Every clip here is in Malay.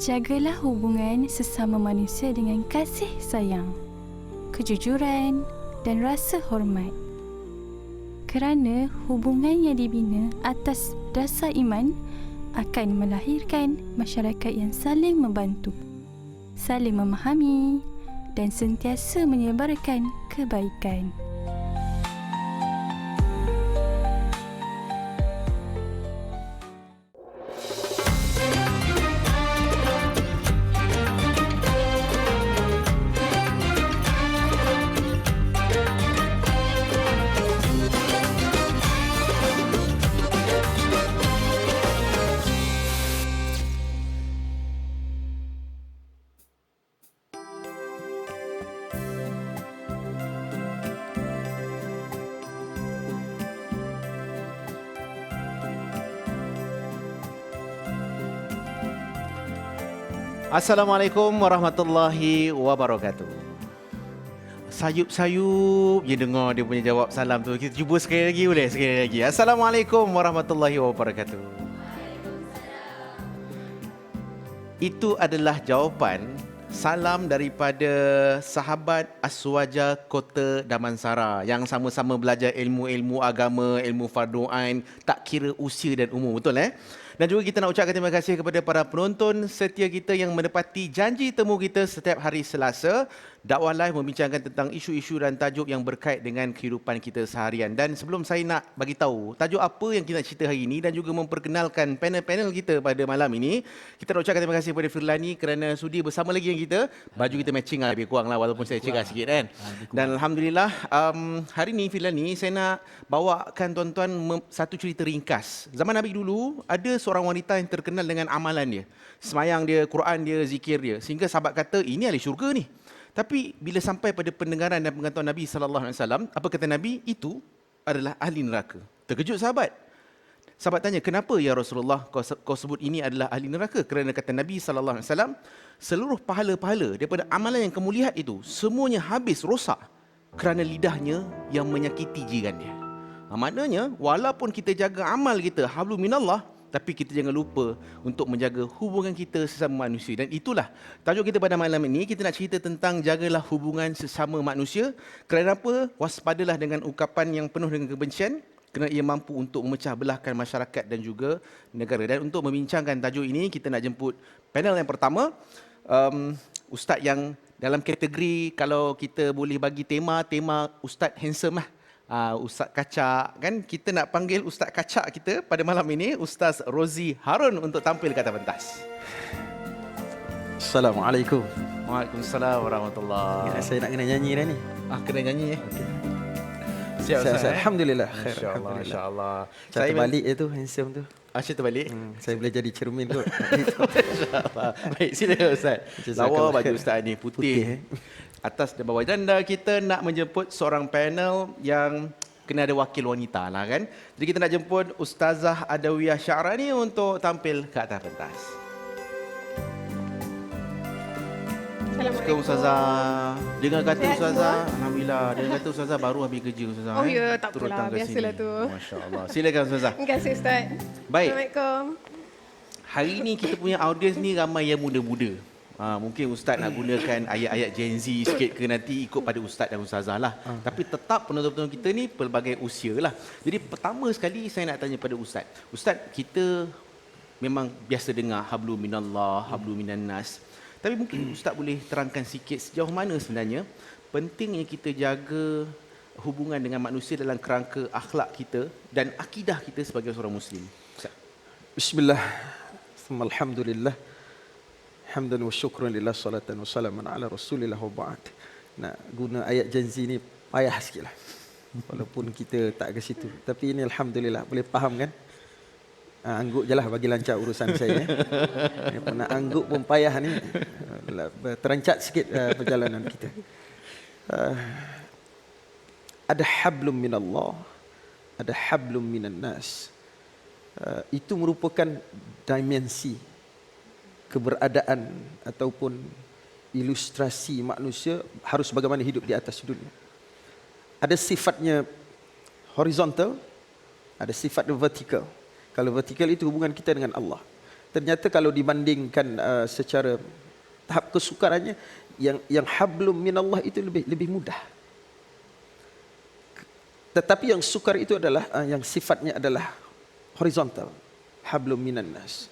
Jagalah hubungan sesama manusia dengan kasih sayang, kejujuran dan rasa hormat. Kerana hubungan yang dibina atas dasar iman akan melahirkan masyarakat yang saling membantu, saling memahami dan sentiasa menyebarkan kebaikan. Assalamualaikum warahmatullahi wabarakatuh. Sayup-sayup je dengar dia punya jawab salam tu. Kita cuba sekali lagi boleh? Sekali lagi. Assalamualaikum warahmatullahi wabarakatuh. Itu adalah jawapan salam daripada sahabat Aswaja Kota Damansara yang sama-sama belajar ilmu-ilmu agama, ilmu fardu ain, tak kira usia dan umur. Betul Dan juga kita nak ucapkan terima kasih kepada para penonton setia kita yang menepati janji temu kita setiap hari Selasa. Dakwah Live membincangkan tentang isu-isu dan tajuk yang berkait dengan kehidupan kita seharian. Dan sebelum saya nak bagi tahu tajuk apa yang kita nak cerita hari ini dan juga memperkenalkan panel-panel kita pada malam ini, kita nak ucapkan terima kasih kepada Firlani kerana sudi bersama lagi dengan kita. Baju kita matching lebih kurang lah walaupun saya cegah sikit kan. Dan Alhamdulillah hari ini Firlani saya nak bawakan tuan-tuan satu cerita ringkas. Zaman Nabi dulu ada seorang wanita yang terkenal dengan amalan dia. Semayang dia, Quran dia, zikir dia. Sehingga sahabat kata ini ahli syurga ni. Tapi bila sampai pada pendengaran dan pengetahuan Nabi SAW, apa kata Nabi? Itu adalah ahli neraka. Terkejut sahabat. Sahabat tanya, kenapa ya Rasulullah kau sebut ini adalah ahli neraka? Kerana kata Nabi SAW, seluruh pahala-pahala daripada amalan yang kamu lihat itu, semuanya habis, rosak. Kerana lidahnya yang menyakiti jirannya. Maknanya, walaupun kita jaga amal kita, hablum minallah, tapi kita jangan lupa untuk menjaga hubungan kita sesama manusia. Dan itulah tajuk kita pada malam ini. Kita nak cerita tentang jagalah hubungan sesama manusia. Kerana apa? Waspadalah dengan ukapan yang penuh dengan kebencian. Kerana ia mampu untuk memecah belahkan masyarakat dan juga negara. Dan untuk membincangkan tajuk ini, kita nak jemput panel yang pertama. Ustaz yang dalam kategori, kalau kita boleh bagi tema Ustaz handsome lah. Ustaz Kacak kan, kita nak panggil Ustaz Kacak kita pada malam ini, Ustaz Rozi Harun, untuk tampil ke atas pentas. Assalamualaikum. Waalaikumsalam warahmatullahi. Ya, saya nak kena nyanyi dah ni. Kena nyanyi Okay. Siap Ustaz. Alhamdulillah. Insya-Allah, insya-Allah. Saya balik tu handsome tu. Cerita balik. Saya boleh jadi cermin kot. Insya-Allah. Baik, silakan Ustaz. Lawa baju Ustaz ni putih. Atas dan bawah. Dan kita nak menjemput seorang panel yang kena ada wakil wanita lah kan. Jadi kita nak jemput Ustazah Adawiyah Sya'rani untuk tampil ke atas pentas. Assalamualaikum Ustazah. Dengar kata Ustazah, alhamdulillah. Dengar kata Ustazah baru habis kerja Ustazah. Oh ya, tak apalah, biasalah tu. Masya-Allah. Silakan Ustazah. Terima kasih Ustaz. Baik. Assalamualaikum. Hari ini kita punya audiens ni ramai yang muda-muda. Mungkin Ustaz nak gunakan ayat-ayat Gen Z sikit ke nanti ikut pada Ustaz dan Ustazah lah. Tapi tetap penonton-penonton kita ni pelbagai usia lah. Jadi pertama sekali saya nak tanya pada Ustaz. Ustaz, kita memang biasa dengar hablum minallah, hablum minan nas. Tapi mungkin Ustaz boleh terangkan sikit sejauh mana sebenarnya pentingnya kita jaga hubungan dengan manusia dalam kerangka akhlak kita dan akidah kita sebagai seorang Muslim. Ustaz. Bismillah. Alhamdulillah. Hamdan wa syukran lillah, salatan wa salaman ala rasulillah wa ba'd. Nak guna ayat Gen Z ni payah sikit lah. Walaupun kita tak ke situ. Tapi ini Alhamdulillah, boleh faham kan? Angguk je lah bagi lancar urusan saya. Nak angguk pun payah ni. Terancat sikit perjalanan kita. Ada hablum minallah, ada hablum minan nas. Itu merupakan dimensi keberadaan ataupun ilustrasi manusia harus bagaimana hidup di atas dunia. Ada sifatnya horizontal, ada sifatnya vertikal. Kalau vertikal itu hubungan kita dengan Allah. ternyata kalau dibandingkan secara tahap kesukarannya, yang hablum minallah itu lebih mudah. Tetapi yang sukar itu adalah yang sifatnya adalah horizontal, hablum minan nas,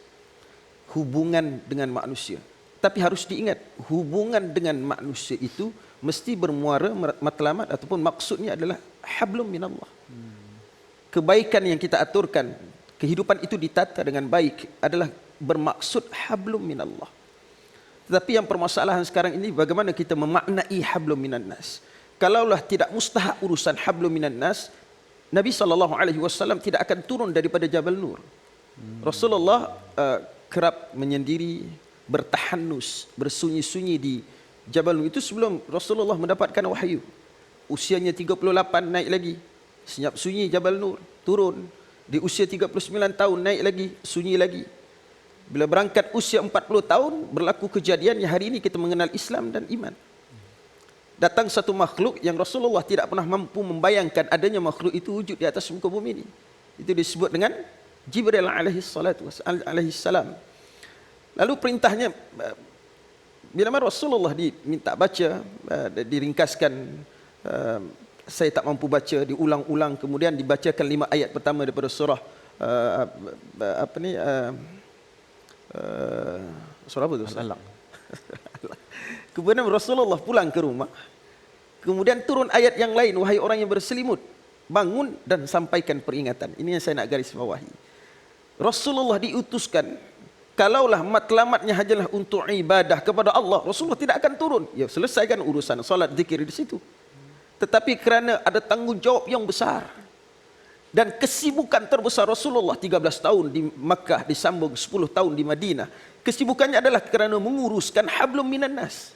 hubungan dengan manusia. Tapi harus diingat, hubungan dengan manusia itu mesti bermuara matlamat ataupun maksudnya adalah hablum minallah. Kebaikan yang kita aturkan, kehidupan itu ditata dengan baik adalah bermaksud hablum minallah. Tetapi yang permasalahan sekarang ini, bagaimana kita memaknai hablum minan nas. Kalaulah tidak mustahak urusan hablum minan nas, Nabi SAW tidak akan turun daripada Jabal Nur. Rasulullah kerap menyendiri, bertahanus, bersunyi-sunyi di Jabal Nur itu sebelum Rasulullah mendapatkan wahyu. Usianya 38 naik lagi, senyap sunyi Jabal Nur, turun. Di usia 39 tahun naik lagi, sunyi lagi. Bila berangkat usia 40 tahun, berlaku kejadian yang hari ini kita mengenal Islam dan iman. Datang satu makhluk yang Rasulullah tidak pernah mampu membayangkan adanya makhluk itu wujud di atas muka bumi ini. Itu disebut dengan Jibril alaihi salam. Lalu perintahnya, bila mana Rasulullah diminta baca, diringkaskan, saya tak mampu baca, diulang-ulang, kemudian dibacakan 5 ayat pertama daripada surah surah apa tu? Al-Alaq. Kemudian Rasulullah pulang ke rumah, kemudian turun ayat yang lain, wahai orang yang berselimut, bangun dan sampaikan peringatan. Ini yang saya nak garis bawahi. Rasulullah diutuskan, kalaulah matlamatnya hanyalah untuk ibadah kepada Allah, Rasulullah tidak akan turun. Ya, selesaikan urusan salat zikir di situ. Tetapi kerana ada tanggungjawab yang besar dan kesibukan terbesar Rasulullah 13 tahun di Makkah, disambung 10 tahun di Madinah, kesibukannya adalah kerana menguruskan hablum minan nas.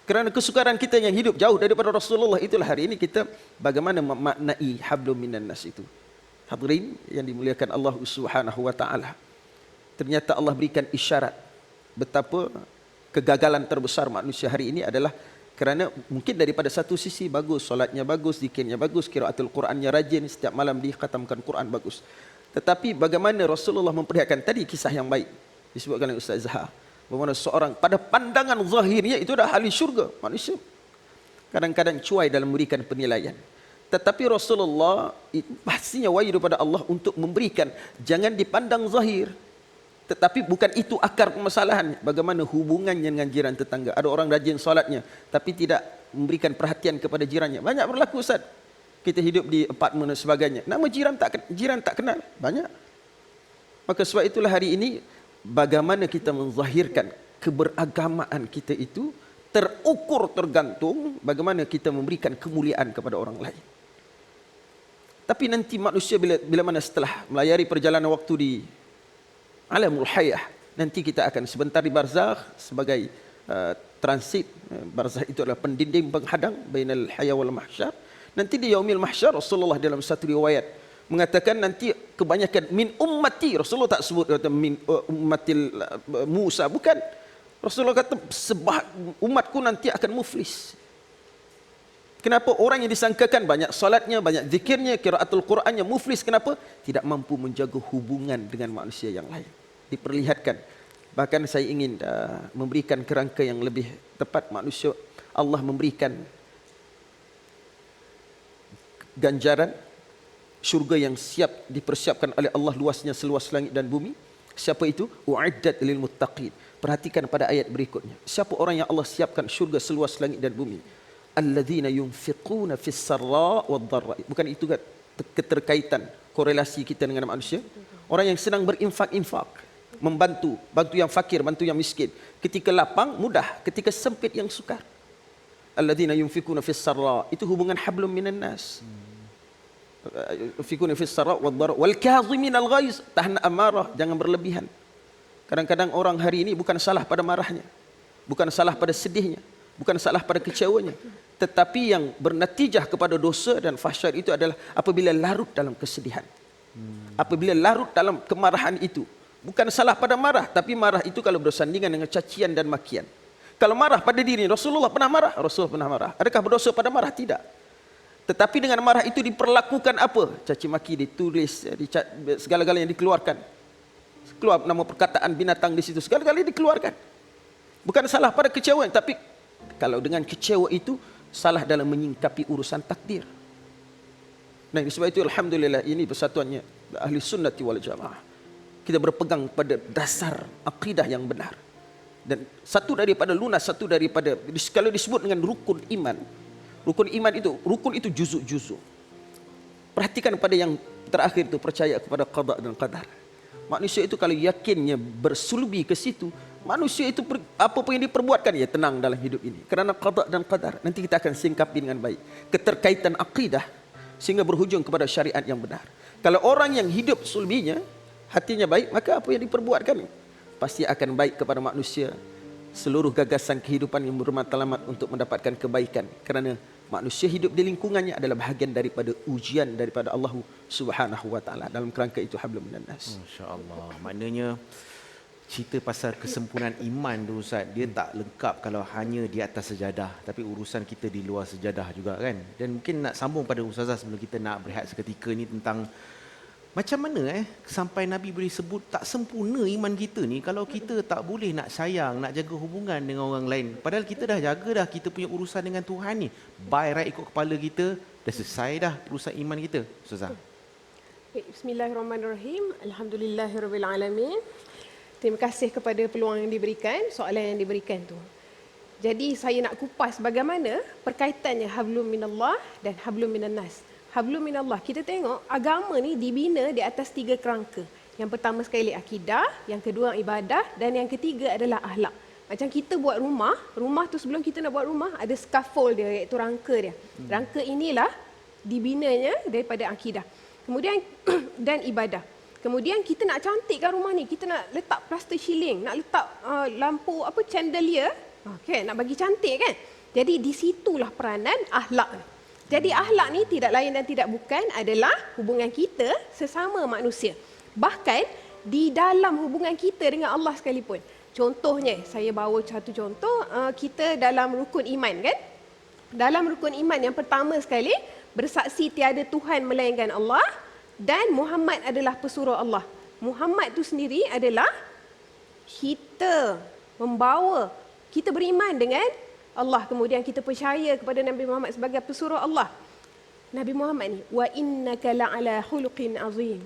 Kerana kesukaran kita yang hidup jauh daripada Rasulullah, itulah hari ini kita bagaimana memaknai hablum minan nas itu. Hadirin yang dimuliakan Allah Subhanahu wa taala. Ternyata Allah berikan isyarat betapa kegagalan terbesar manusia hari ini adalah kerana mungkin daripada satu sisi bagus, solatnya bagus, zikirnya bagus, qiraatul Qurannya rajin, setiap malam dikhatamkan Quran bagus. Tetapi bagaimana Rasulullah memperlihatkan tadi kisah yang baik disebutkan oleh Ustaz Zahar, bagaimana seorang pada pandangan zahirnya itu adalah ahli syurga. Manusia kadang-kadang cuai dalam memberikan penilaian. Tetapi Rasulullah pastinya wahyu daripada Allah untuk memberikan, jangan dipandang zahir. Tetapi bukan itu akar permasalahan. Bagaimana hubungannya dengan jiran tetangga. Ada orang rajin solatnya, tapi tidak memberikan perhatian kepada jirannya. Banyak berlaku, Ustaz. Kita hidup di apartmen dan sebagainya. Nama jiran tak kenal. Banyak. Maka sebab itulah hari ini, bagaimana kita menzahirkan keberagamaan kita itu, terukur tergantung bagaimana kita memberikan kemuliaan kepada orang lain. Tapi nanti manusia bila mana setelah melayari perjalanan waktu di alamul hayah, nanti kita akan sebentar di barzakh sebagai transit. Barzakh itu adalah pendinding penghadang bainal hayah wal mahsyar. Nanti di yaumil mahsyar, Rasulullah dalam satu riwayat mengatakan nanti kebanyakan min ummati, Rasulullah tak sebut kata min ummatil Musa, bukan. Rasulullah kata umatku nanti akan muflis. Kenapa? Orang yang disangkakan banyak salatnya, banyak zikirnya, qiraatul Qurannya, muflis. Kenapa? Tidak mampu menjaga hubungan dengan manusia yang lain. Diperlihatkan. Bahkan saya ingin memberikan kerangka yang lebih tepat. Manusia, Allah memberikan ganjaran syurga yang siap dipersiapkan oleh Allah, luasnya seluas langit dan bumi. Siapa itu? U'iddat lil muttaqin. Perhatikan pada ayat berikutnya. Siapa orang yang Allah siapkan syurga seluas langit dan bumi? Alladzina yunfiquna fis sarra wad dharra. Bukan itu kan keterkaitan korelasi kita dengan manusia? Orang yang senang berinfak, membantu, bantu yang fakir, bantu yang miskin. Ketika lapang mudah, ketika sempit yang sukar. Alladzina yunfiquna fis sarra, itu hubungan hablum minan nas. Yunfiquna fis sarra wad dharra wal kaziminal ghaiz, tahan amarah, jangan berlebihan. Kadang-kadang orang hari ini bukan salah pada marahnya, bukan salah pada sedihnya, bukan salah pada kecewanya, tetapi yang bernatijah kepada dosa dan fahsyat itu adalah apabila larut dalam kesedihan. Apabila larut dalam kemarahan itu. Bukan salah pada marah, tapi marah itu kalau bersandingan dengan cacian dan makian. Kalau marah pada diri, Rasulullah pernah marah? Rasulullah pernah marah. Adakah berdosa pada marah? Tidak. Tetapi dengan marah itu diperlakukan apa? Caci maki, ditulis, segala-galanya dikeluarkan. keluar nama perkataan binatang di situ, sekali-kali dikeluarkan. Bukan salah pada kecewa, tapi kalau dengan kecewa itu salah dalam menyingkapi urusan takdir. Nah, sebab itu alhamdulillah ini persatuannya ahli sunnati wal jamaah. Kita berpegang pada dasar akidah yang benar. Dan satu daripada lunas, satu daripada, kalau disebut dengan rukun iman. Rukun itu juzuk-juzuk. Perhatikan pada yang terakhir itu, percaya kepada qada dan qadar. Manusia itu kalau yakinnya bersulubi ke situ, manusia itu apa pun yang diperbuatkan, ya tenang dalam hidup ini. Kerana qada dan qadar. Nanti kita akan singkapi dengan baik. Keterkaitan akidah sehingga berhujung kepada syariat yang benar. Kalau orang yang hidup sulbinya, hatinya baik, maka apa yang diperbuatkan pasti akan baik kepada manusia. Seluruh gagasan kehidupan yang bermatlamat untuk mendapatkan kebaikan. Kerana manusia hidup di lingkungannya adalah bahagian daripada ujian daripada Allah Subhanahu wa taala. Dalam kerangka itu hablum minan nas. Masya-Allah. Maknanya cerita pasal kesempurnaan iman tu Ustaz, dia tak lengkap kalau hanya di atas sejadah, tapi urusan kita di luar sejadah juga kan. Dan mungkin nak sambung pada Ustazah sebelum kita nak berehat seketika ni tentang macam mana sampai Nabi boleh sebut tak sempurna iman kita ni kalau kita tak boleh nak sayang, nak jaga hubungan dengan orang lain. Padahal kita dah jaga dah kita punya urusan dengan Tuhan ni. By right ikut kepala kita, dah selesai dah urusan iman kita. Ustazah. Bismillahirrahmanirrahim. Alhamdulillahirabbil alamin. Terima kasih kepada peluang yang diberikan, soalan yang diberikan tu. Jadi saya nak kupas bagaimana perkaitannya hablum minallah dan hablum minan nas. Hablum minallah, kita tengok agama ni dibina di atas 3 kerangka. Yang pertama sekali akidah, yang kedua ibadah dan yang ketiga adalah akhlak. Macam kita buat rumah tu sebelum kita nak buat rumah ada scaffold dia, iaitu rangka dia. Rangka inilah dibinanya daripada akidah. Kemudian dan ibadah. Kemudian kita nak cantikkan rumah ni, kita nak letak plaster ceiling, nak letak lampu chandelier, okay, nak bagi cantik kan. Jadi di situlah peranan akhlak. Jadi akhlak ni tidak lain dan tidak bukan adalah hubungan kita sesama manusia. Bahkan di dalam hubungan kita dengan Allah sekalipun. Contohnya, saya bawa satu contoh, kita dalam rukun iman kan. Dalam rukun iman yang pertama sekali, bersaksi tiada Tuhan melainkan Allah dan Muhammad adalah pesuruh Allah. Muhammad tu sendiri adalah kita membawa, kita beriman dengan Allah, kemudian kita percaya kepada Nabi Muhammad sebagai pesuruh Allah. Nabi Muhammad ni, wa innaka la'ala khuluqin azim.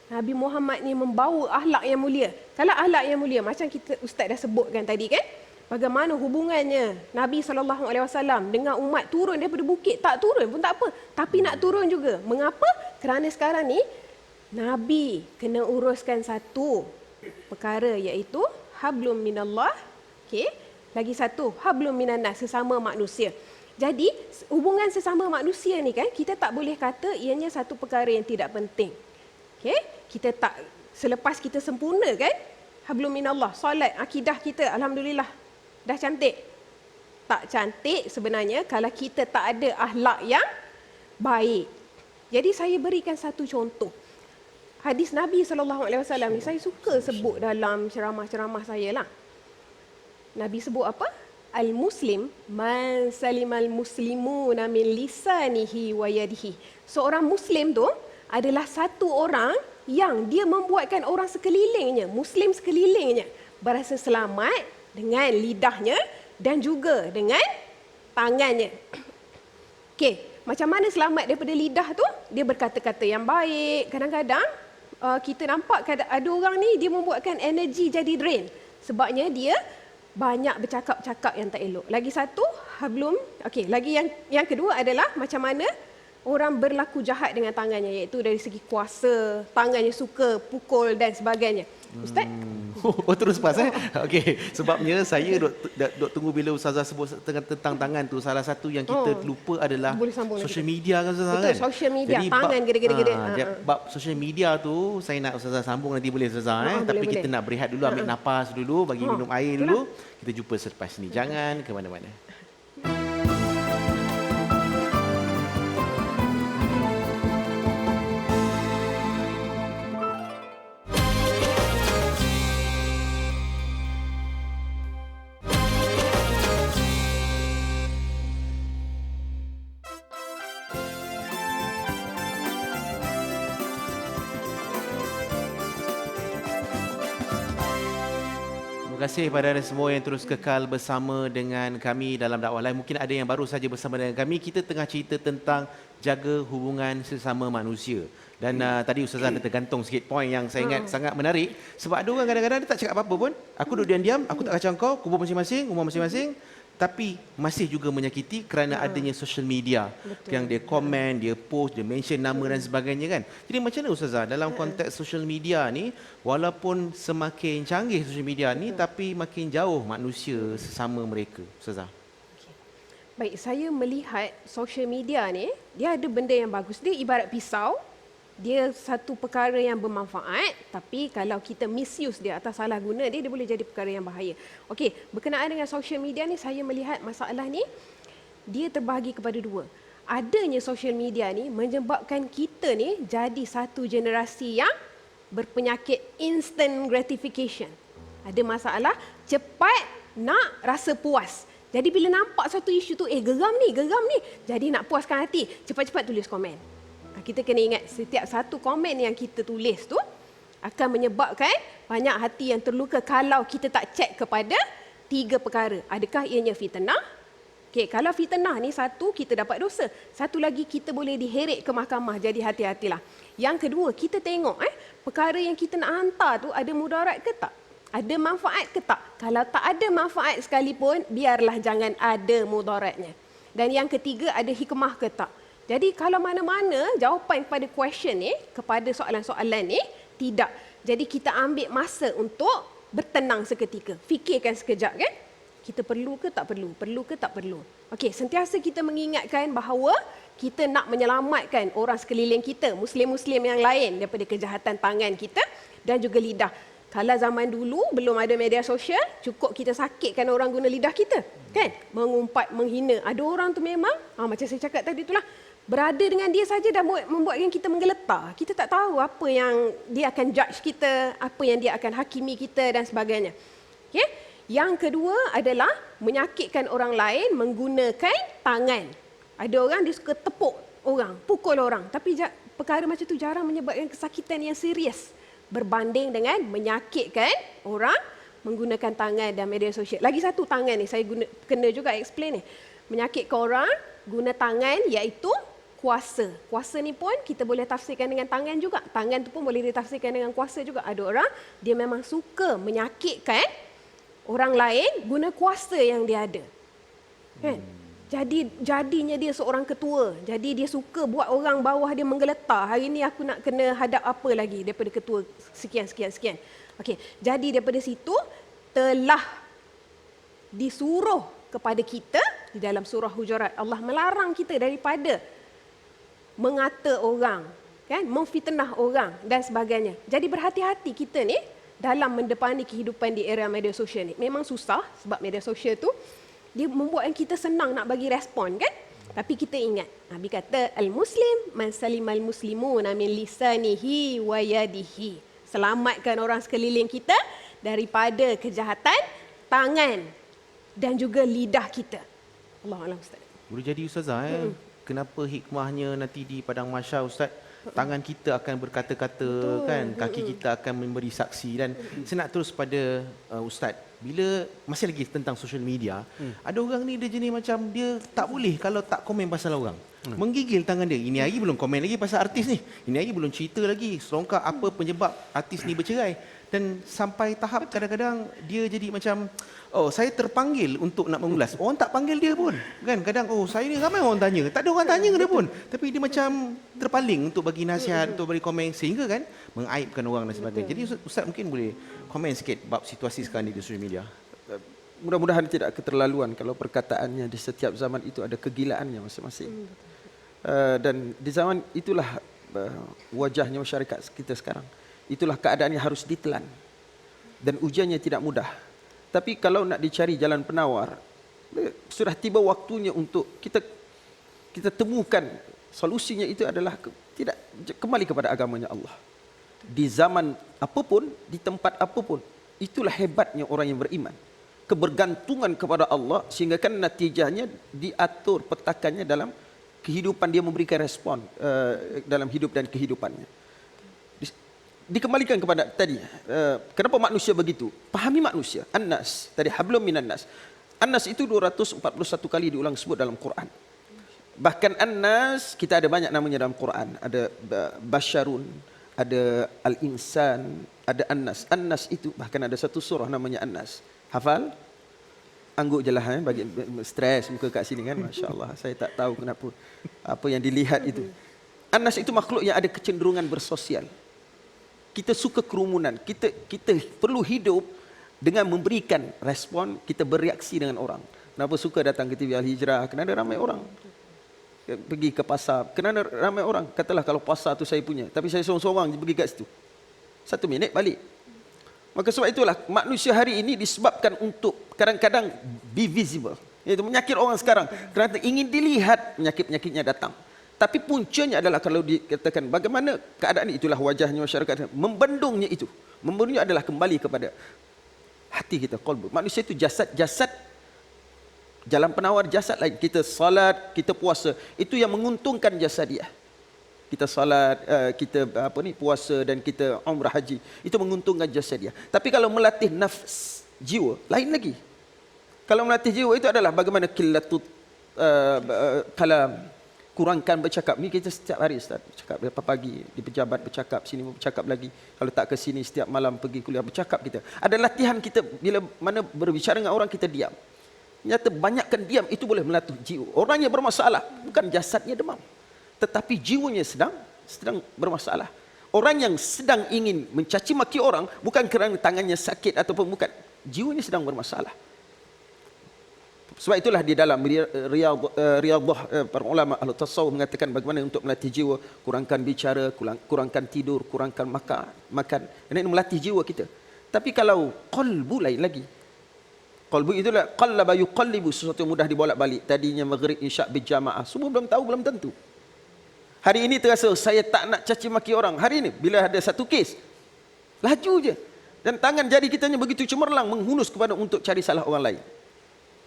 Nabi Muhammad ni membawa akhlak yang mulia. Kalau akhlak yang mulia, macam kita ustaz dah sebutkan tadi kan, bagaimana hubungannya Nabi SAW dengan umat turun daripada bukit, tak turun pun tak apa, tapi nak turun juga. Mengapa? Kerana sekarang ni Nabi kena uruskan satu perkara, iaitu hablum minallah, okey. Lagi satu, hablum minan nas, sesama manusia. Jadi, hubungan sesama manusia ni kan, kita tak boleh kata ianya satu perkara yang tidak penting. Okey? Kita tak, selepas kita sempurna kan, hablum minallah, solat, akidah kita, alhamdulillah, dah cantik. Tak cantik sebenarnya kalau kita tak ada akhlak yang baik. Jadi, saya berikan satu contoh. Hadis Nabi SAW ni, saya suka sebut dalam ceramah-ceramah saya lah. Nabi sebut apa? Al-Muslim man salimal muslimuna min lisanihi wa yadihi. Seorang Muslim tu adalah satu orang yang dia membuatkan orang sekelilingnya, Muslim sekelilingnya, berasa selamat dengan lidahnya dan juga dengan tangannya. Okey, macam mana selamat daripada lidah tu? Dia berkata-kata yang baik. Kadang-kadang kita nampak ada orang ni dia membuatkan energi jadi drain. Sebabnya dia banyak bercakap-cakap yang tak elok. Lagi satu, hablum. Okey, lagi yang kedua adalah macam mana orang berlaku jahat dengan tangannya, iaitu dari segi kuasa, tangannya suka pukul dan sebagainya. Ustaz? Oh, terus pas Okey, sebabnya saya dok tunggu bila Ustazah sebut tentang tangan tu, salah satu yang kita lupa adalah social media kan Ustazah. Betul, social media. Jadi, tangan gede-gede. Bab social media tu saya nak Ustazah sambung nanti, boleh Ustazah tapi boleh. Kita nak berehat dulu, ambil nafas dulu, bagi minum air dulu. Kita jumpa selepas ni. Jangan ke mana-mana. Terima kasih kepada anda semua yang terus kekal bersama dengan kami dalam dakwah lain. Mungkin ada yang baru saja bersama dengan kami. Kita tengah cerita tentang jaga hubungan sesama manusia. Dan tadi Ustazah ada tergantung sikit poin yang saya ingat sangat menarik. Sebab ada orang kadang-kadang dia tak cakap apa-apa pun. Aku duduk diam-diam, aku tak kacau kau, kubur masing-masing, rumah masing-masing. Tapi masih juga menyakiti kerana adanya social media. Betul. Yang dia komen, dia post, dia mention nama dan sebagainya kan. Jadi macam mana Ustazah dalam konteks social media ni, walaupun semakin canggih social media ni, tapi makin jauh manusia sesama mereka, Ustazah? Baik, saya melihat social media ni, dia ada benda yang bagus. Dia ibarat pisau. Dia satu perkara yang bermanfaat, tapi kalau kita misuse dia atau salah guna dia, dia boleh jadi perkara yang bahaya. Okey, berkenaan dengan social media ni, saya melihat masalah ni, dia terbahagi kepada dua. Adanya social media ni menyebabkan kita ni jadi satu generasi yang berpenyakit instant gratification. Ada masalah, cepat nak rasa puas. Jadi bila nampak satu isu tu, geram ni, jadi nak puaskan hati, cepat-cepat tulis komen. Kita kena ingat setiap satu komen yang kita tulis tu akan menyebabkan banyak hati yang terluka kalau kita tak cek kepada 3 perkara. Adakah ianya fitnah? Okey, kalau fitnah ni satu, kita dapat dosa. Satu lagi, kita boleh diheret ke mahkamah. Jadi hati-hatilah. Yang kedua, kita tengok perkara yang kita nak hantar tu ada mudarat ke tak? Ada manfaat ke tak? Kalau tak ada manfaat sekalipun, biarlah jangan ada mudaratnya. Dan yang ketiga, ada hikmah ke tak? Jadi kalau mana-mana jawapan kepada question ni, kepada soalan-soalan ni, tidak. Jadi kita ambil masa untuk bertenang seketika. Fikirkan sekejap kan? Kita perlu ke tak perlu? Perlu ke tak perlu? Okey, sentiasa kita mengingatkan bahawa kita nak menyelamatkan orang sekeliling kita, Muslim-Muslim yang lain daripada kejahatan tangan kita dan juga lidah. Kalau zaman dulu belum ada media sosial, cukup kita sakitkan orang guna lidah kita. Kan? Mengumpat, menghina. Ada orang tu memang, macam saya cakap tadi itulah, berada dengan dia saja dah membuatkan kita menggeletar. Kita tak tahu apa yang dia akan judge kita, apa yang dia akan hakimi kita dan sebagainya. Okay? Yang kedua adalah menyakitkan orang lain menggunakan tangan. Ada orang dia suka tepuk orang, pukul orang. Tapi perkara macam tu jarang menyebabkan kesakitan yang serius berbanding dengan menyakitkan orang menggunakan tangan dan media sosial. Lagi satu tangan ni, saya kena juga explain ni. Menyakitkan orang guna tangan iaitu kuasa. Kuasa ni pun kita boleh tafsirkan dengan tangan juga. Tangan tu pun boleh ditafsirkan dengan kuasa juga. Ada orang dia memang suka menyakitkan orang lain guna kuasa yang dia ada. Kan? Jadinya dia seorang ketua. Jadi dia suka buat orang bawah dia menggeletar. Hari ni aku nak kena hadap apa lagi daripada ketua sekian. Okey, jadi daripada situ telah disuruh kepada kita di dalam surah Hujurat, Allah melarang kita daripada mengata orang, kan, memfitnah orang dan sebagainya. Jadi berhati-hati kita ni dalam mendepani kehidupan di era media sosial ni. Memang susah sebab media sosial tu dia membuatkan kita senang nak bagi respon, kan? Tapi kita ingat, Nabi kata al-muslim man salimal muslimuna min lisanihi wa yadihi. Selamatkan orang sekeliling kita daripada kejahatan tangan dan juga lidah kita. Allahuakbar, Ustaz. Boleh jadi Ustazah kenapa hikmahnya nanti di padang mahsyar Ustaz, tangan kita akan berkata-kata, kan, kaki kita akan memberi saksi. Dan saya nak terus pada Ustaz, bila masih lagi tentang social media, ada orang ni dia jenis macam dia tak boleh kalau tak komen pasal orang. Menggigil tangan dia. Ini hari belum komen lagi pasal artis ni. Ini hari belum cerita lagi selongkar apa penyebab artis ni bercerai. Dan sampai tahap kadang-kadang dia jadi macam, saya terpanggil untuk nak mengulas. Orang tak panggil dia pun. Kan? Kadang, saya ni ramai orang tanya. Tak ada orang tanya dia pun. Tapi dia macam terpaling untuk bagi nasihat, untuk bagi komen. Sehingga kan, mengaibkan orang dan sebagainya. Jadi Ustaz mungkin boleh komen sikit bab situasi sekarang ni di social media. Mudah-mudahan tidak keterlaluan kalau perkataannya di setiap zaman itu ada kegilaannya masing-masing. Dan di zaman itulah wajahnya masyarakat kita sekarang. Itulah keadaan yang harus ditelan. Dan ujiannya tidak mudah. Tapi kalau nak dicari jalan penawar, sudah tiba waktunya untuk kita temukan solusinya. Itu adalah tidak kembali kepada agamanya Allah. Di zaman apapun, di tempat apapun, itulah hebatnya orang yang beriman. Kebergantungan kepada Allah sehingga kan natijahnya diatur petakannya dalam kehidupan, dia memberikan respon dalam hidup dan kehidupannya. dikembalikan kepada tadi. Kenapa manusia begitu? Pahami manusia. An-nas. Tadi hablum minan nas. An-nas itu 241 kali diulang sebut dalam Quran. Bahkan An-nas, kita ada banyak namanya dalam Quran. Ada Basyarun, ada Al-Insan, ada An-nas. An-nas itu, bahkan ada satu surah namanya An-nas. Hafal? Angguk je lah, bagi stres muka kat sini kan. Masya Allah, saya tak tahu kenapa. Apa yang dilihat itu. An-nas itu makhluk yang ada kecenderungan bersosial. Kita suka kerumunan. Kita perlu hidup dengan memberikan respon, kita bereaksi dengan orang. Kenapa suka datang ke TV Al-Hijrah? Kerana ramai orang. Pergi ke pasar, kerana ramai orang. Katalah kalau pasar tu saya punya, tapi saya seorang-seorang pergi kat situ. 1 minit balik. Maka sebab itulah manusia hari ini disebabkan untuk kadang-kadang be visible. Iaitu menyakit orang sekarang. Kerana ingin dilihat, penyakit-penyakitnya datang. Tapi puncanya adalah kalau dikatakan bagaimana keadaan itulah wajahnya masyarakat. Membendungnya itu. Membendungnya adalah kembali kepada hati kita, qalbu. Manusia itu jasad jalan penawar jasad lain. Kita salat, kita puasa, itu yang menguntungkan jasadiah. Kita salat, kita puasa dan kita umrah haji, itu menguntungkan jasadiah. Tapi kalau melatih nafs, jiwa, lain lagi. Kalau melatih jiwa itu adalah bagaimana qillatut kalam, kurangkan bercakap. Ni kita setiap hari Ustaz bercakap, berapa pagi di pejabat bercakap, sini bercakap lagi. Kalau tak ke sini setiap malam pergi kuliah bercakap kita. Ada latihan kita bila mana berbicara dengan orang kita diam. Nyata banyakkan diam itu boleh melatih jiwa. Orang yang bermasalah bukan jasadnya demam, tetapi jiwanya sedang bermasalah. Orang yang sedang ingin mencaci maki orang bukan kerana tangannya sakit ataupun bukan, jiwanya sedang bermasalah. Sebab itulah di dalam Riyadhah para ulama ahli tasawuf mengatakan bagaimana untuk melatih jiwa, kurangkan bicara, kurangkan tidur, kurangkan makan. Ini melatih jiwa kita. Tapi kalau qalbu lain lagi. Qalbu itulah qallaba yuqallibu, sesuatu yang mudah dibolak-balik. Tadinya maghrib, isyak berjamaah. Semua belum tahu, belum tentu. Hari ini terasa saya tak nak caci maki orang. Hari ini bila ada satu kes, laju je. Dan tangan jari kitanya begitu cemerlang menghunus kepada untuk cari salah orang lain.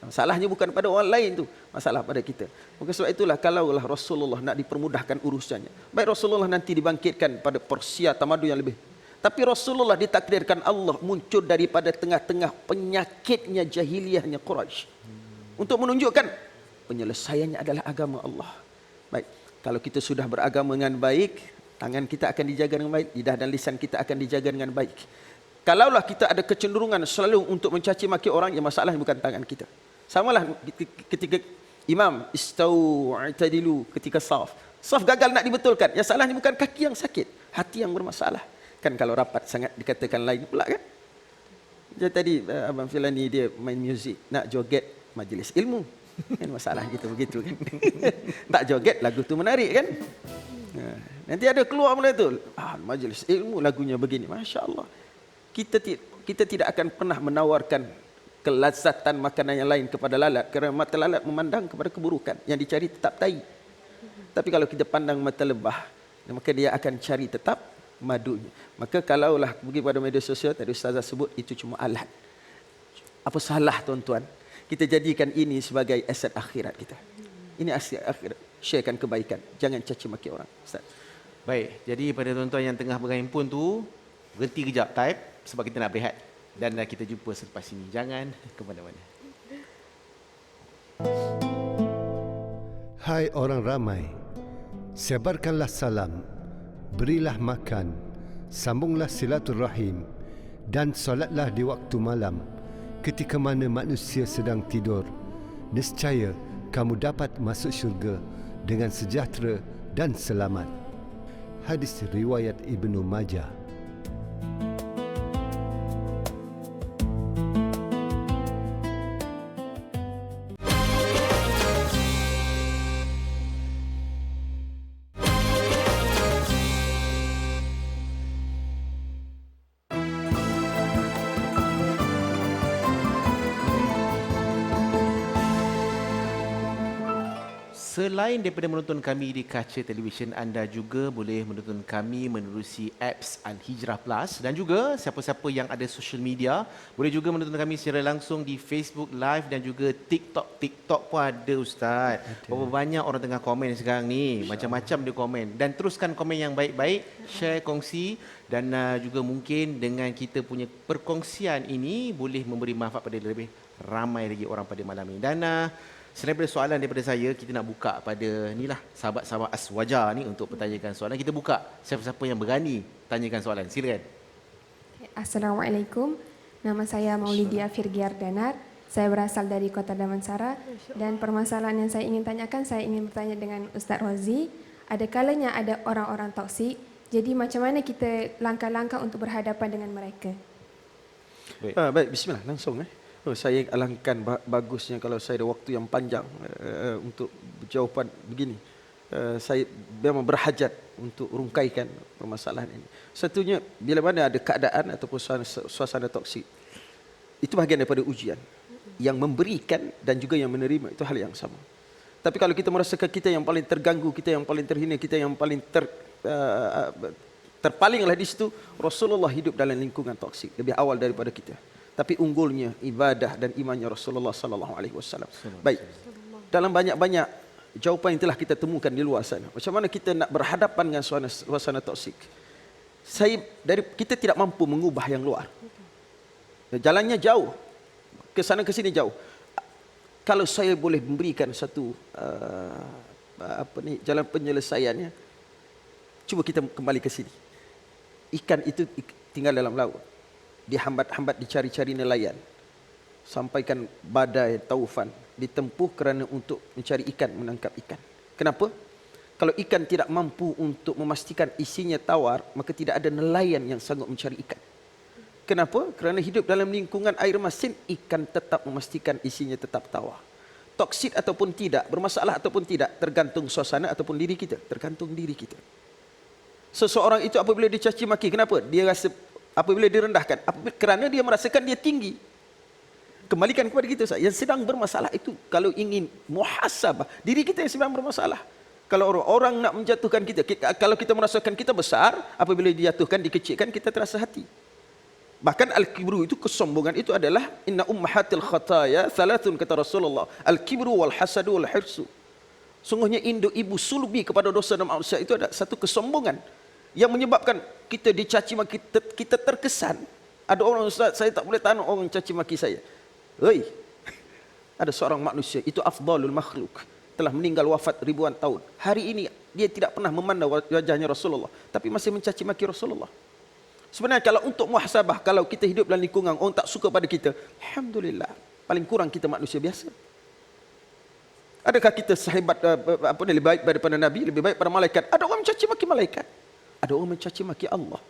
Masalahnya bukan pada orang lain tu, masalah pada kita. Maka sebab itulah kalaulah Rasulullah nak dipermudahkan urusannya. Baik Rasulullah nanti dibangkitkan pada Persia tamadun yang lebih. Tapi Rasulullah ditakdirkan Allah muncul daripada tengah-tengah penyakitnya jahiliyahnya Quraisy. Untuk menunjukkan penyelesaiannya adalah agama Allah. Baik, kalau kita sudah beragama dengan baik, tangan kita akan dijaga dengan baik, lidah dan lisan kita akan dijaga dengan baik. Kalaulah kita ada kecenderungan selalu untuk mencaci maki orang, ya masalahnya bukan tangan kita. Samalah ketika imam istau i'tadilu ketika saf gagal nak dibetulkan, ya salahnya bukan kaki yang sakit, hati yang bermasalah. Kan kalau rapat sangat dikatakan lain pula kan. Jadi tadi Abang Filani dia main muzik, nak joget majlis ilmu. Kan masalah gitu begitu kan. Tak joget lagu tu menarik kan. Nanti ada keluar benda tu. Majlis ilmu lagunya begini. Masya-Allah. Kita tidak akan pernah menawarkan kelazatan makanan yang lain kepada lalat kerana mata lalat memandang kepada keburukan, yang dicari tetap tai. Tapi kalau kita pandang mata lebah, maka dia akan cari tetap madunya. Maka kalaulah pergi pada media sosial, tadi Ustazah sebut itu cuma alat. Apa salah tuan-tuan? Kita jadikan ini sebagai aset akhirat kita. Ini aset akhirat. Sharekan kebaikan. Jangan caci maki orang. Ustaz. Baik, jadi pada tuan-tuan yang tengah berhimpun tu, berhenti kejap type sebab kita nak berehat. Dan kita jumpa selepas ini. Jangan ke mana-mana. Hai orang ramai, sebarkanlah salam, berilah makan, sambunglah silaturahim dan solatlah di waktu malam ketika mana manusia sedang tidur. Nescaya kamu dapat masuk syurga dengan sejahtera dan selamat. Hadis riwayat Ibnu Majah. Selain daripada menonton kami di kaca televisyen, anda juga boleh menonton kami menerusi apps Al-Hijrah Plus, dan juga siapa-siapa yang ada social media boleh juga menonton kami secara langsung di Facebook Live dan juga TikTok. TikTok pun ada, Ustaz. Berapa banyak orang tengah komen sekarang ni, macam-macam dia komen. Dan teruskan komen yang baik-baik, share, kongsi, dan juga mungkin dengan kita punya perkongsian ini boleh memberi manfaat pada lebih ramai lagi orang pada malam ini. Dan selain daripada soalan daripada saya, kita nak buka pada inilah sahabat-sahabat Aswaja ni untuk bertanyakan soalan. Kita buka siapa-siapa yang berani tanyakan soalan. Silakan. Assalamualaikum. Nama saya Maulidia Firgiar Danar. Saya berasal dari Kota Damansara, dan permasalahan yang saya ingin tanyakan, saya ingin bertanya dengan Ustaz Rozi. Ada kalanya ada orang-orang toksik. Jadi macam mana kita langkah-langkah untuk berhadapan dengan mereka? Baik, bismillah, langsung. Saya alangkan bagusnya kalau saya ada waktu yang panjang untuk jawapan begini. Saya memang berhajat untuk rungkaikan permasalahan ini. Satunya, bila mana ada keadaan ataupun suasana toksik, itu bahagian daripada ujian. Yang memberikan dan juga yang menerima, itu hal yang sama. Tapi kalau kita merasakan kita yang paling terganggu, kita yang paling terhina, kita yang paling terpalinglah di situ, Rasulullah hidup dalam lingkungan toksik lebih awal daripada kita. Tapi unggulnya ibadah dan imannya Rasulullah sallallahu alaihi wasallam. Baik. Dalam banyak-banyak jawapan yang telah kita temukan di luar sana, macam mana kita nak berhadapan dengan suasana toksik? Kita tidak mampu mengubah yang luar. Jalannya jauh. Ke sana ke sini jauh. Kalau saya boleh memberikan satu jalan penyelesaiannya, cuba kita kembali ke sini. Ikan itu tinggal dalam laut. Dihambat-hambat, dicari-cari nelayan. Sampaikan badai, taufan, ditempuh kerana untuk mencari ikan, menangkap ikan. Kenapa? Kalau ikan tidak mampu untuk memastikan isinya tawar, maka tidak ada nelayan yang sanggup mencari ikan. Kenapa? Kerana hidup dalam lingkungan air masin, ikan tetap memastikan isinya tetap tawar. Toksik ataupun tidak, bermasalah ataupun tidak, tergantung suasana ataupun diri kita. Tergantung diri kita. Seseorang itu apabila dicaci maki, kenapa? Dia rasa apabila direndahkan, kerana dia merasakan dia tinggi. Kembalikan kepada kita, yang sedang bermasalah itu, kalau ingin muhasabah, diri kita yang sedang bermasalah. Kalau orang nak menjatuhkan kita, kalau kita merasakan kita besar, apabila dijatuhkan, dikecilkan, kita terasa hati. Bahkan al-kibru itu, kesombongan itu adalah inna ummahatil khataya thalathun, kata Rasulullah, al-kibru wal hasadu wal hirsu. Sungguhnya induk ibu sulbi kepada dosa dan maksiat itu ada satu kesombongan yang menyebabkan kita dicaci maki, kita terkesan. Ada orang, Ustaz, saya tak boleh tahan orang caci maki saya. Hei, ada seorang manusia, itu afdalul makhluk, telah meninggal wafat ribuan tahun. Hari ini dia tidak pernah memandang wajahnya Rasulullah, tapi masih mencaci maki Rasulullah. Sebenarnya kalau untuk muhasabah, kalau kita hidup dalam lingkungan orang tak suka pada kita, alhamdulillah, paling kurang kita manusia biasa. Adakah kita sahabat lebih baik daripada Nabi, lebih baik pada malaikat? Ada orang mencaci maki malaikat. Ada orang mencaci maki Allah.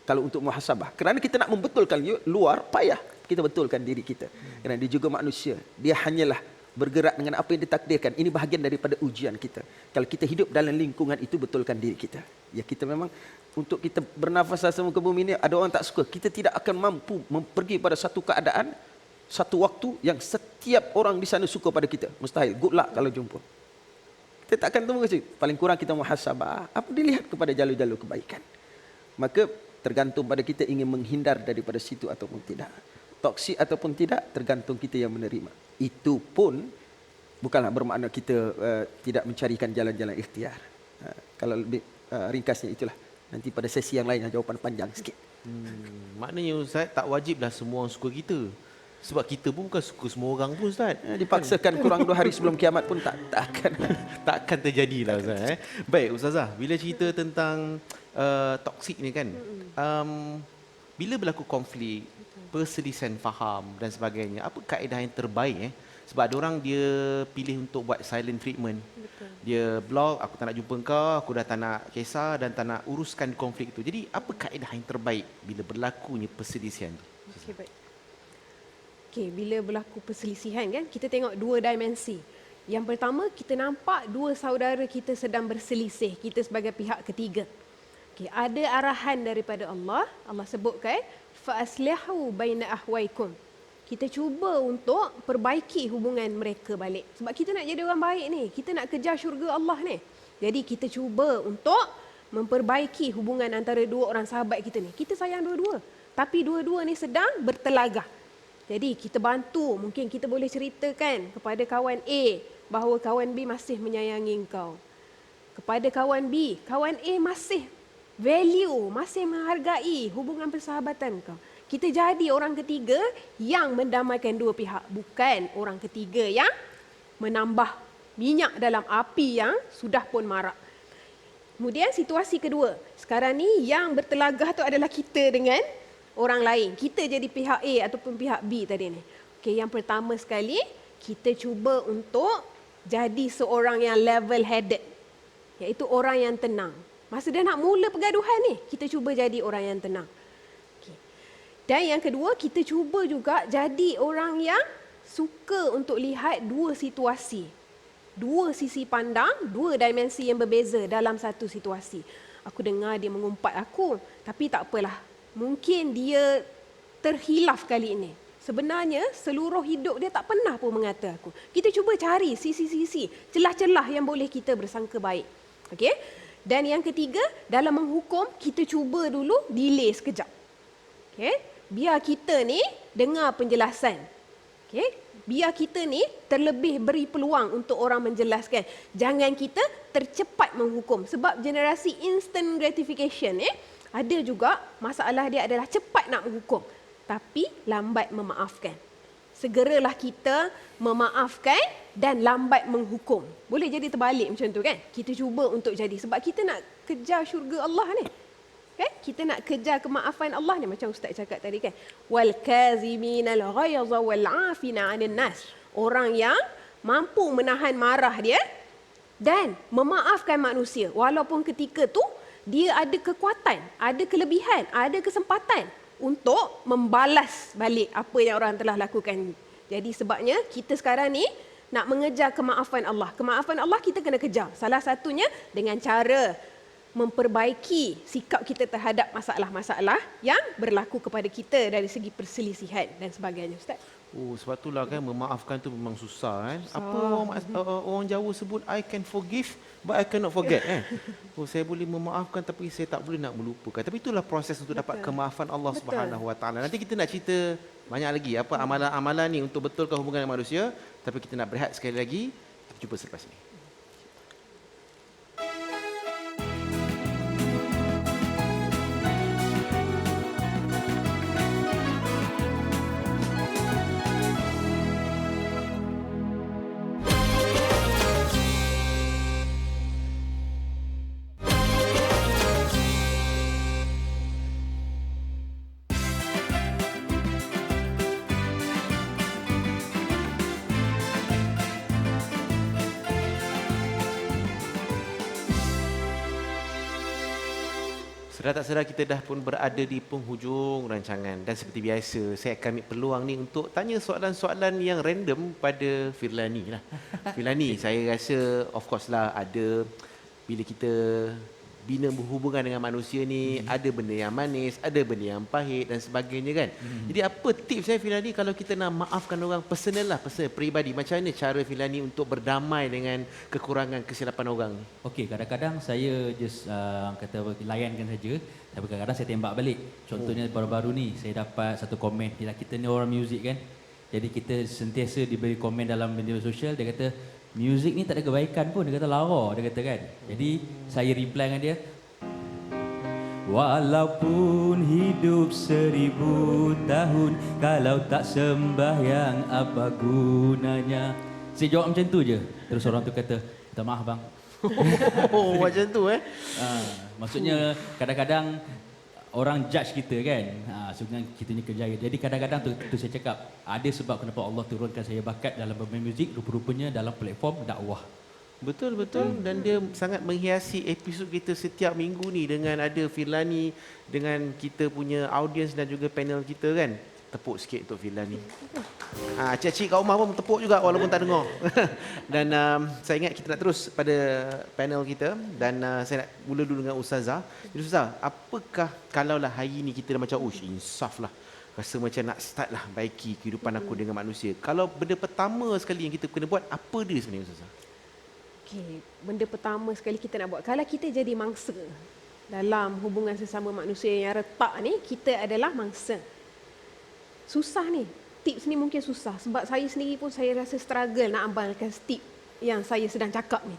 Kalau untuk muhasabah, kerana kita nak membetulkan luar, payah kita betulkan diri kita. Kerana dia juga manusia. Dia hanyalah bergerak dengan apa yang ditakdirkan. Ini bahagian daripada ujian kita. Kalau kita hidup dalam lingkungan itu, betulkan diri kita. Ya, kita memang untuk kita bernafas asal muka bumi ini, ada orang tak suka. Kita tidak akan mampu pergi pada satu keadaan, satu waktu yang setiap orang di sana suka pada kita. Mustahil. Good luck kalau jumpa. Kita tak akan temu ke situ. Paling kurang kita muhasabah. Apa dilihat kepada jalur-jalur kebaikan. Maka tergantung pada kita ingin menghindar daripada situ ataupun tidak. Toksik ataupun tidak, tergantung kita yang menerima. Itu pun bukanlah bermakna kita tidak mencarikan jalan-jalan ikhtiar. Kalau lebih ringkasnya itulah. Nanti pada sesi yang lain jawapan panjang sikit. Maknanya, Ustaz, tak wajiblah semua orang suka kita. Sebab kita pun bukan suka semua orang pun, Ustaz. Dipaksakan kurang 2 hari sebelum kiamat pun tak akan terjadilah, Ustaz. Baik, Ustazah, bila cerita tentang toksik ni kan, bila berlaku konflik, perselisihan faham dan sebagainya, apa kaedah yang terbaik? Sebab ada orang dia pilih untuk buat silent treatment. Betul. Dia block, aku tak nak jumpa kau, aku dah tak nak kisah dan tak nak uruskan konflik itu. Jadi apa kaedah yang terbaik bila berlakunya perselisihan? Okey, baik. Okey, bila berlaku perselisihan kan, kita tengok 2 dimensi. Yang pertama, kita nampak 2 saudara kita sedang berselisih, kita sebagai pihak ketiga. Okey, ada arahan daripada Allah. Allah sebutkan fa aslihu baina ahwaikum. kita cuba untuk perbaiki hubungan mereka balik. Sebab kita nak jadi orang baik ni. Kita nak kejar syurga Allah ni. Jadi kita cuba untuk memperbaiki hubungan antara dua orang sahabat kita ni. Kita sayang dua-dua. Tapi dua-dua ni sedang bertelagah. Jadi kita bantu. Mungkin kita boleh ceritakan kepada kawan A bahawa kawan B masih menyayangi engkau. Kepada kawan B, kawan A masih value, masih menghargai hubungan persahabatan kau. Kita jadi orang ketiga yang mendamaikan dua pihak. Bukan orang ketiga yang menambah minyak dalam api yang sudah pun marak. Kemudian situasi kedua. Sekarang ni yang bertelagah tu adalah kita dengan orang lain. Kita jadi pihak A ataupun pihak B tadi ni. Okey, yang pertama sekali, kita cuba untuk jadi seorang yang level headed. Iaitu orang yang tenang. Masa dah nak mula pergaduhan ni, kita cuba jadi orang yang tenang. Dan yang kedua, kita cuba juga jadi orang yang suka untuk lihat dua situasi. Dua sisi pandang, dua dimensi yang berbeza dalam satu situasi. Aku dengar dia mengumpat aku, tapi tak apalah. Mungkin dia terhilaf kali ini. Sebenarnya seluruh hidup dia tak pernah pun mengata aku. Kita cuba cari sisi-sisi, celah-celah yang boleh kita bersangka baik. Okey? Dan yang ketiga, dalam menghukum, kita cuba dulu delay sekejap. Okey? Biar kita ni dengar penjelasan. Okey? Biar kita ni terlebih beri peluang untuk orang menjelaskan. Jangan kita tercepat menghukum. Sebab generasi instant gratification ada juga masalah dia adalah cepat nak menghukum. Tapi lambat memaafkan. Segeralah kita memaafkan dan lambat menghukum. Boleh jadi terbalik macam tu kan? Kita cuba untuk jadi. Sebab kita nak kejar syurga Allah ni. Kan? Kita nak kejar kemaafan Allah ni macam Ustaz cakap tadi kan. Wal kaziminal ghayza wal 'afina 'anil nas. Orang yang mampu menahan marah dia dan memaafkan manusia walaupun ketika tu dia ada kekuatan, ada kelebihan, ada kesempatan untuk membalas balik apa yang orang telah lakukan. Jadi sebabnya kita sekarang ni nak mengejar kemaafan Allah. Kemaafan Allah kita kena kejar. Salah satunya dengan cara memperbaiki sikap kita terhadap masalah-masalah yang berlaku kepada kita dari segi perselisihan dan sebagainya. Ustaz? Oh, sebab itulah kan memaafkan tu memang susah kan. Apa orang Jawa sebut I can forgive but I cannot forget kan. Oh, saya boleh memaafkan tapi saya tak boleh nak melupakan. Tapi itulah proses untuk dapat kemaafan Allah Subhanahu Wa Taala. Nanti kita nak cerita banyak lagi apa amalan-amalan ni untuk betulkan hubungan dengan manusia, tapi kita nak berehat sekali lagi. Kita jumpa selepas ini. Sedar tak sedar kita dah pun berada di penghujung rancangan dan seperti biasa saya akan ambil peluang ni untuk tanya soalan-soalan yang random pada Firlani lah. Firlani, saya rasa of course lah ada bila kita bina hubungan dengan manusia ni ada benda yang manis, ada benda yang pahit dan sebagainya kan. Jadi apa tips saya Firlani kalau kita nak maafkan orang personal lah, personal, peribadi, macam mana cara Firlani untuk berdamai dengan kekurangan kesilapan orang ni? Okey, kadang-kadang saya just kata layankan saja, tapi kadang-kadang saya tembak balik. Contohnya baru-baru ni saya dapat satu komen, bila kita ni orang muzik kan. Jadi kita sentiasa diberi komen dalam media sosial, dia kata muzik ni tak ada kebaikan pun, dia kata lara, dia kata kan. Jadi saya reply dengan dia, walaupun hidup 1000 tahun, kalau tak sembahyang apa gunanya. Saya jawab macam tu je. Terus orang tu kata, minta maaf bang. Oh, macam tu Maksudnya kadang-kadang orang judge kita kan. Sebenarnya kita ni kerjaya. Jadi kadang-kadang tu saya cakap, ada sebab kenapa Allah turunkan saya bakat dalam bermain muzik, rupa-rupanya dalam platform dakwah. Betul. Dan dia sangat menghiasi episod kita setiap minggu ni dengan ada Firlani, dengan kita punya audience dan juga panel kita kan. Tepuk sikit untuk Firlani. Cik-cik kat rumah pun tepuk juga walaupun tak dengar. Dan saya ingat kita nak terus pada panel kita dan saya nak mula dulu dengan Ustazah. Jadi Ustazah, apakah kalaulah hari ni kita dah macam insaf lah. rasa macam nak start lah baiki kehidupan aku dengan manusia. Kalau benda pertama sekali yang kita kena buat, apa dia sebenarnya Ustazah? Okey, benda pertama sekali kita nak buat, kalau kita jadi mangsa dalam hubungan sesama manusia yang retak ni, kita adalah mangsa. Susah ni. Tips ni mungkin susah sebab saya sendiri pun saya rasa struggle nak amalkan tip yang saya sedang cakap ni.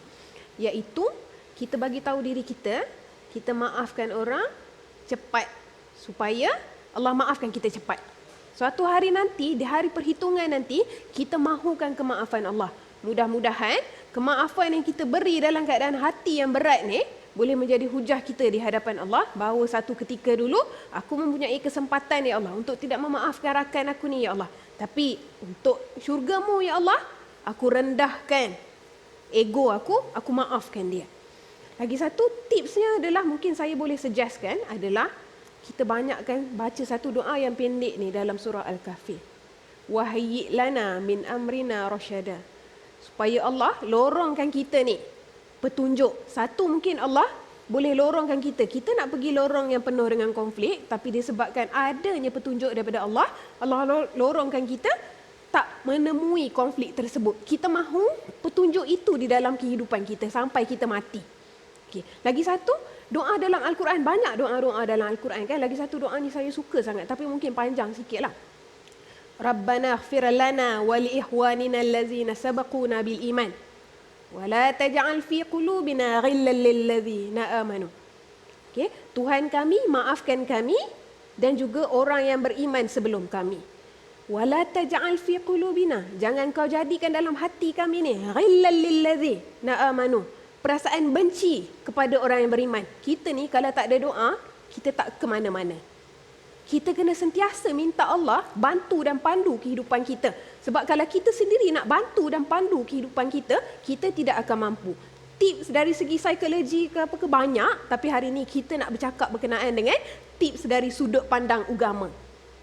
Iaitu kita bagi tahu diri kita, kita maafkan orang cepat supaya Allah maafkan kita cepat. Suatu hari nanti, di hari perhitungan nanti, kita mahukan kemaafan Allah. Mudah-mudahan kemaafan yang kita beri dalam keadaan hati yang berat ni boleh menjadi hujah kita di hadapan Allah, bahawa satu ketika dulu aku mempunyai kesempatan ya Allah untuk tidak memaafkan rakan aku ni ya Allah, tapi untuk syurga-Mu ya Allah, aku rendahkan ego aku maafkan dia. Lagi satu tipsnya adalah, mungkin saya boleh suggestkan adalah kita banyakkan baca satu doa yang pendek ni dalam surah Al-Kahfi. Wahyi lana min amrina rasyada. Supaya Allah lorongkan kita ni petunjuk. Satu, mungkin Allah boleh lorongkan kita. Kita nak pergi lorong yang penuh dengan konflik, tapi disebabkan adanya petunjuk daripada Allah, Allah lorongkan kita tak menemui konflik tersebut. Kita mahu petunjuk itu di dalam kehidupan kita sampai kita mati. Okay. Lagi satu, doa dalam Al-Quran. Banyak doa-doa dalam Al-Quran kan. Lagi satu doa ni saya suka sangat, tapi mungkin panjang sikit lah. Rabbana ighfir lana wa li ikhwanina allazina sabaquna bil iman. Wala taj'al fi qulubina ghillan lil ladzina amanu. Okey, Tuhan kami, maafkan kami dan juga orang yang beriman sebelum kami. Wala taj'al fi qulubina, jangan kau jadikan dalam hati kami ni ghillan lil ladzina amanu, perasaan benci kepada orang yang beriman. Kita ni kalau tak ada doa, kita tak ke mana-mana. Kita kena sentiasa minta Allah bantu dan pandu kehidupan kita. Sebab kalau kita sendiri nak bantu dan pandu kehidupan kita, kita tidak akan mampu. Tips dari segi psikologi ke apa ke banyak, tapi hari ini kita nak bercakap berkenaan dengan tips dari sudut pandang agama.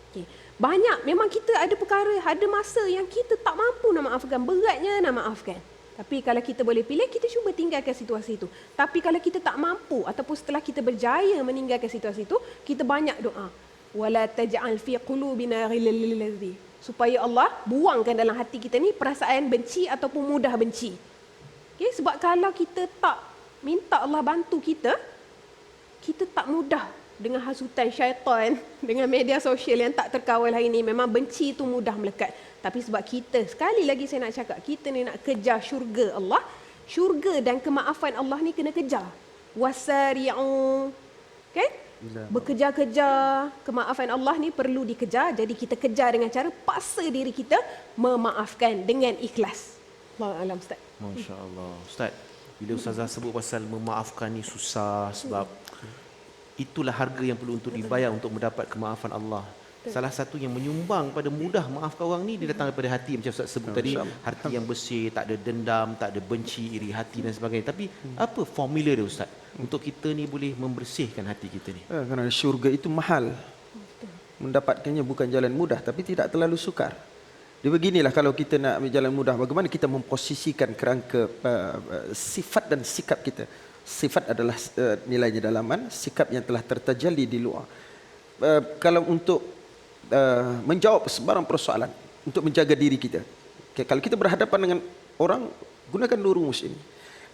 Okay. Banyak, memang kita ada perkara, ada masa yang kita tak mampu nak maafkan, beratnya nak maafkan. Tapi kalau kita boleh pilih, kita cuba tinggalkan situasi itu. Tapi kalau kita tak mampu ataupun setelah kita berjaya meninggalkan situasi itu, kita banyak doa. Wala taj'al fi qulubina ghillan lil ladzina, supaya Allah buangkan dalam hati kita ni perasaan benci ataupun mudah benci. Okay? Sebab kalau kita tak minta Allah bantu kita, kita tak mudah dengan hasutan syaitan, dengan media sosial yang tak terkawal hari ini. Memang benci itu mudah melekat. Tapi sebab kita, sekali lagi saya nak cakap, kita ni nak kejar syurga Allah. Syurga dan kemaafan Allah ni kena kejar. Wasari'u. Okay? Bekejar-kejar kemaafan Allah ni perlu dikejar. Jadi kita kejar dengan cara paksa diri kita memaafkan dengan ikhlas. Allah alam Ustaz. Masya Allah. Ustaz, bila Ustazah sebut pasal memaafkan ni susah, sebab itulah harga yang perlu untuk dibayar untuk mendapat kemaafan Allah. Salah satu yang menyumbang pada mudah maafkan orang ni, dia datang daripada hati, macam Ustaz sebut tadi, hati yang bersih, tak ada dendam, tak ada benci, iri hati dan sebagainya. Tapi apa formula dia Ustaz untuk kita ni boleh membersihkan hati kita ni? Kerana syurga itu mahal. Mendapatkannya bukan jalan mudah, tapi tidak terlalu sukar. Dia beginilah, kalau kita nak ambil jalan mudah, bagaimana kita memposisikan kerangka sifat dan sikap kita. Sifat adalah nilainya dalaman, sikap yang telah tertajalli di luar. Kalau untuk menjawab sebarang persoalan, untuk menjaga diri kita. Okay, kalau kita berhadapan dengan orang, gunakan dua rumus ini.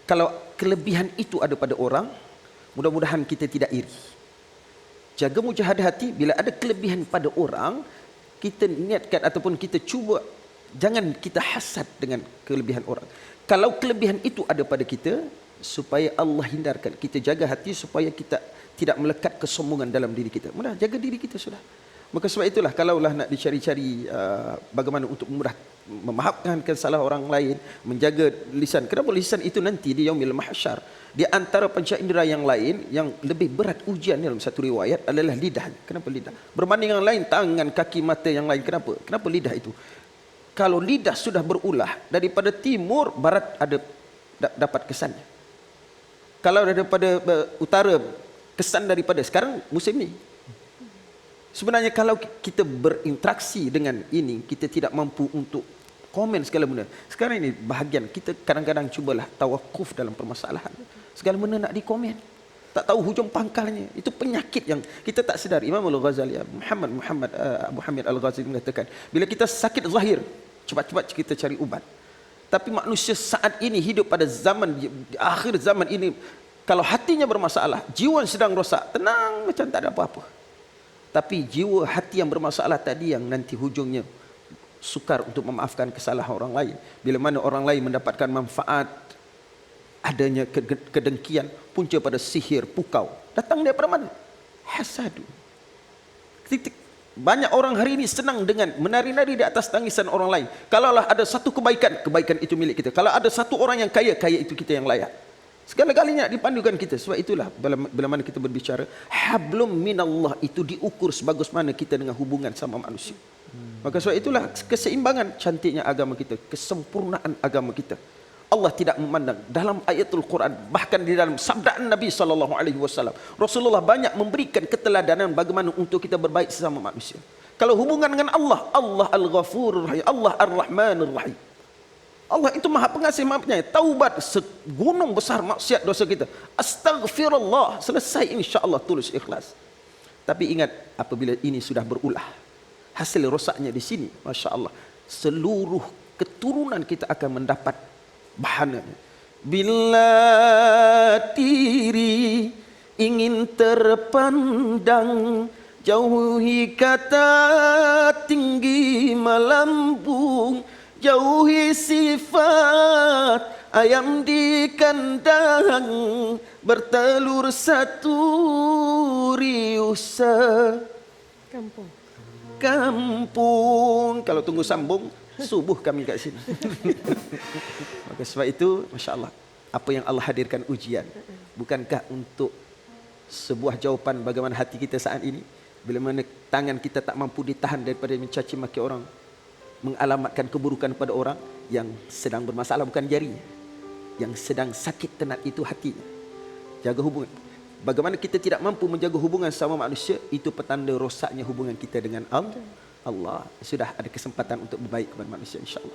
Kalau kelebihan itu ada pada orang, mudah-mudahan kita tidak iri. Jaga mujahadah hati, bila ada kelebihan pada orang, kita niatkan ataupun kita cuba, jangan kita hasad dengan kelebihan orang. Kalau kelebihan itu ada pada kita, supaya Allah hindarkan, kita jaga hati supaya kita tidak melekat kesombongan dalam diri kita. Mudah, jaga diri kita sudah. Maka sebab itulah, kalaulah nak dicari-cari bagaimana untuk mudah memaafkan kesalahan orang lain, menjaga lisan. Kenapa lisan itu nanti di yaumil mahsyar, di antara panca indera yang lain, yang lebih berat ujian dalam satu riwayat adalah lidah. Kenapa lidah? Berbanding yang lain, tangan, kaki, mata yang lain. Kenapa? Kenapa lidah itu? Kalau lidah sudah berulah, daripada timur, barat ada dapat kesannya. Kalau daripada utara, kesan daripada sekarang musim ni. Sebenarnya kalau kita berinteraksi dengan ini, kita tidak mampu untuk komen segala benda. Sekarang ini bahagian kita kadang-kadang cubalah tawakuf dalam permasalahan. Segala benda nak dikomen. tak tahu hujung pangkalnya. Itu penyakit yang kita tak sedar. Imam Al-Ghazali, Abu Hamid Al-Ghazali mengatakan, bila kita sakit zahir, cepat-cepat kita cari ubat. Tapi manusia saat ini hidup pada zaman, di akhir zaman ini, kalau hatinya bermasalah, jiwa sedang rosak, tenang macam tak ada apa-apa. Tapi jiwa hati yang bermasalah tadi yang nanti hujungnya sukar untuk memaafkan kesalahan orang lain. Bila mana orang lain mendapatkan manfaat, adanya kedengkian, punca pada sihir, pukau. Datang daripada mana? Hasadu. Banyak orang hari ini senang dengan menari-nari di atas tangisan orang lain. Kalaulah ada satu kebaikan, kebaikan itu milik kita. Kalau ada satu orang yang kaya, kaya itu kita yang layak. Segala-galanya dipandukan kita. Sebab itulah bila mana kita berbicara, hablum minallah itu diukur sebagus mana kita dengan hubungan sama manusia. Maka sebab itulah keseimbangan cantiknya agama kita, kesempurnaan agama kita. Allah tidak memandang dalam ayatul Quran, bahkan di dalam sabdaan Nabi SAW, Rasulullah banyak memberikan keteladanan bagaimana untuk kita berbaik sesama manusia. Kalau hubungan dengan Allah, Allah Al-Ghafurur Rahim, Allah Ar-Rahmanur Rahim. Allah itu maha pengasih, maha penyayang. Taubat segunung besar maksiat dosa kita, astaghfirullah, selesai insya-Allah tulus ikhlas. Tapi ingat, apabila ini sudah berulah, hasil rosaknya di sini, masya-Allah, seluruh keturunan kita akan mendapat bahananya. Bila diri ingin terpandang, jauhi kata tinggi melambung, jauhi sifat ayam di kandang, bertelur satu riusa kampung. Kalau tunggu sambung, subuh kami kat sini. Maka sebab itu, Masya Allah, apa yang Allah hadirkan ujian, bukankah untuk sebuah jawapan bagaimana hati kita saat ini, bila mana tangan kita tak mampu ditahan daripada mencaci maki orang, mengalamatkan keburukan pada orang yang sedang bermasalah, bukan jarinya, yang sedang sakit tenat itu hatinya. Jaga hubungan. Bagaimana kita tidak mampu menjaga hubungan sama manusia, itu petanda rosaknya hubungan kita dengan Allah. Sudah ada kesempatan untuk berbaik kepada manusia, insya-Allah.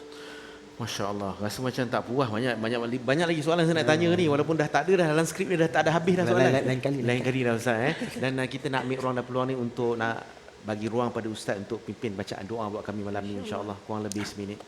Masya Allah, rasa macam tak puas. Banyak lagi soalan saya nak tanya ni, walaupun dah tak ada dah dalam skrip ni, dah tak ada habis dah soalan. Lain kali dah Ustaz. Dan kita nak ambil ruang dan peluang ni untuk nak bagi ruang pada Ustaz untuk pimpin bacaan doa buat kami malam ni, insya-Allah kurang lebih seminit.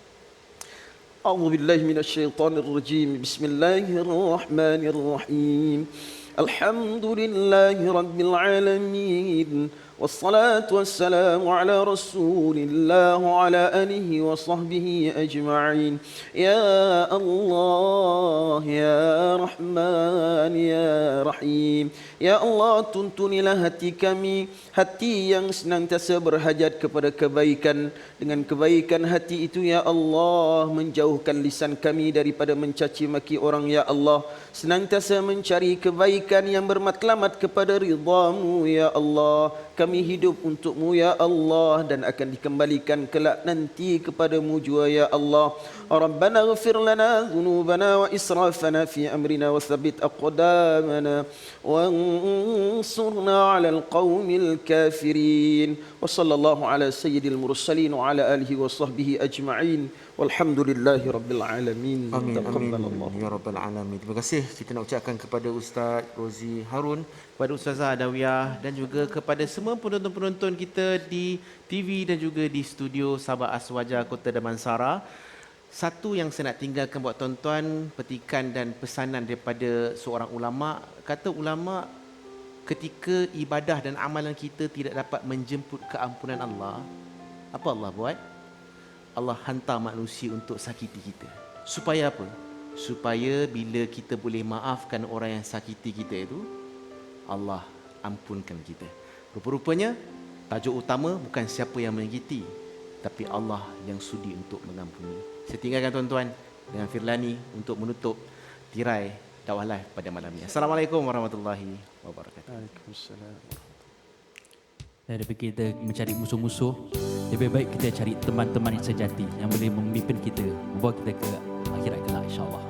A'udzubillahi minasyaitonirrajim. Bismillahirrahmanirrahim. Alhamdulillahi rabbil alamin. والصلاة والسلام على رسول الله وعلى آله وصحبه أجمعين. يا الله يا رحمن يا رحيم. Ya Allah, tuntunilah hati kami, hati yang senantiasa berhajat kepada kebaikan. Dengan kebaikan hati itu, Ya Allah, menjauhkan lisan kami daripada mencaci maki orang, Ya Allah. Senantiasa mencari kebaikan yang bermatlamat kepada ridha-Mu, Ya Allah. Kami hidup untuk-Mu, Ya Allah, dan akan dikembalikan kelak nanti kepada-Mu jua, Ya Allah. Rabbana ighfir lana dhunubana wa israfana fi amrina wa thabbit aqdamana وانصرنا على القوم الكافرين وصلى الله على سيد المرسلين وعلى آله وصحبه أجمعين والحمد لله رب العالمين. Amin, amin. Ya Rabbal Alamin. Terima kasih kita nak ucapkan kepada Ustaz Rozi Harun, kepada Ustazah Adawiyah, dan juga kepada semua penonton-penonton kita di TV dan juga di studio Sabah Aswaja Kota Damansara. Satu yang saya nak tinggalkan buat tuan-tuan, petikan dan pesanan daripada seorang ulama. Kata ulama, ketika ibadah dan amalan kita tidak dapat menjemput keampunan Allah, apa Allah buat? Allah hantar manusia untuk sakiti kita. Supaya apa? Supaya bila kita boleh maafkan orang yang sakiti kita itu, Allah ampunkan kita. Rupa-rupanya, tajuk utama bukan siapa yang menyakiti, tapi Allah yang sudi untuk mengampuni. Saya tinggalkan tuan-tuan dengan Firlani untuk menutup tirai dakwah live pada malam ini. Assalamualaikum warahmatullahi wabarakatuh. Waalaikumsalam. Daripada kita mencari musuh-musuh, lebih baik kita cari teman-teman yang sejati yang boleh memimpin kita, membawa kita ke akhirat kelak, insya-Allah.